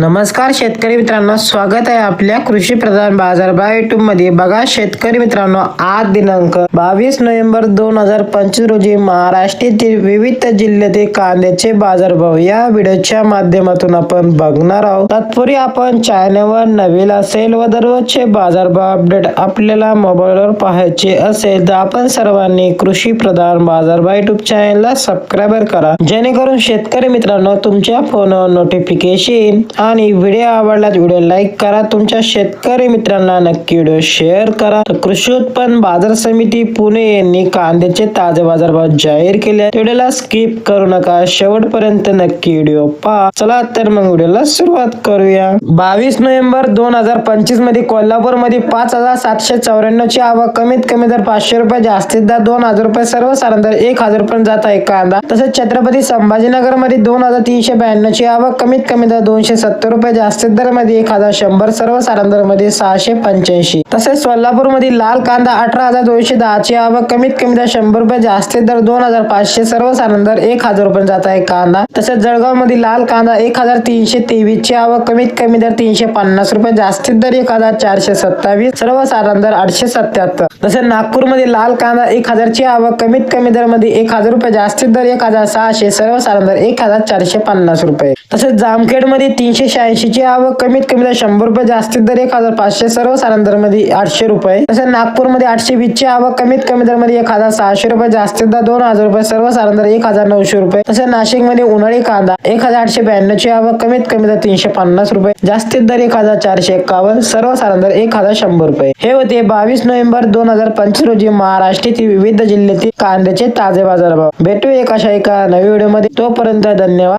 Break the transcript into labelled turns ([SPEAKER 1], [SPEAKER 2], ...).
[SPEAKER 1] नमस्कार शेतकरी मित्रांनो, स्वागत आहे आपल्या कृषी प्रधान बाजारभाव युट्यूब मध्ये। बघा शेतकरी मित्रांनो, आज दिनांक 22 नोव्हेंबर 2025 रोजी महाराष्ट्रातील विविध जिल्ह्यातील कांद्याचे बाजारभाव या व्हिडिओच्या माध्यमातून आपण बघणार आहोत। तत्पूर्वी आपण चॅनलवर नवीन असेल व दररोजचे बाजारभाव अपडेट आपल्याला मोबाईलवर पाहायचे असेल तर आपण सर्वांनी कृषी प्रधान बाजारभाव युट्यूब चॅनलला सबस्क्राइब करा, जेणेकरून शेतकरी मित्रांनो तुमच्या फोनवर नोटिफिकेशन आणि व्हिडिओ आवडला तर व्हिडिओ लाईक करा। तुमच्या शेतकरी मित्रांना नक्की व्हिडिओ शेअर करा। कृषी उत्पन्न बाजार समिती पुणे यांनी कांद्याचे ताजे बाजारभाव जाहीर केले। व्हिडिओला स्किप करू नका, शेवटपर्यंत नक्की व्हिडिओ पहा। चला तर मग व्हिडिओला सुरुवात करूया। 22 नोव्हेंबर 2025 मध्ये कोल्हापूर मध्ये 5794 ची आवक, कमीत कमी दर 500 रुपये, जास्तीत दर 2000 रुपये, सर्वसाधारण दर 1000 रुपये जात आहे कांदा। तसेच छत्रपती संभाजीनगर मध्ये 2392 ची आवक, कमीत कमी दर 270 रुपये, जास्तीत दर मध्ये 1100, सर्वसाधारण दर मध्ये 685। तसेच सोलापूर मध्ये लाल कांदा 18210 ची आवक, कमीत कमी दर 100 रुपये, जास्तीत दर 2500, सर्वसाधारण दर 1000 रुपये जात आहे कांदा। तसेच जळगाव मध्ये लाल कांदा 1323 ची आवक, कमीत कमी दर 350 रुपये, जास्तीत दर 1427, सर्वसाधारण दर 877। तसेच नागपूर मध्ये लाल कांदा 1000 ची आवक, कमीत कमी दर मध्ये 1000 रुपये, जास्तीत दर 1600, सर्वसाधारण दर 1450 रुपये। तसेच जामखेड मध्ये 386 ची आवक, कमीत कमी दर 100 रुपये, जास्तीत दर 1500, सर्वसाधारण दर मध्ये 800 रुपये। तसेच नागपूर मध्ये 820 ची आवक, कमीत कमी दर मध्ये 1600 रुपये, जास्तीत दर 2000 रुपये, सर्वसाधारण दर 1900 रुपये। तसेच नाशिक मध्ये उन्हाळी कांदा 1892 ची आवक, कमीत कमी दर 350 रुपये, जास्तीत दर 1451, सर्वसाधारण दर 1100 रुपये। हे होते 22 नोव्हेंबर 2025 रोजी महाराष्ट्रातील विविध जिल्ह्यातील कांद्याचे ताजे बाजारभाव। भेटू एका नवीन व्हिडिओ मध्ये, तोपर्यंत धन्यवाद।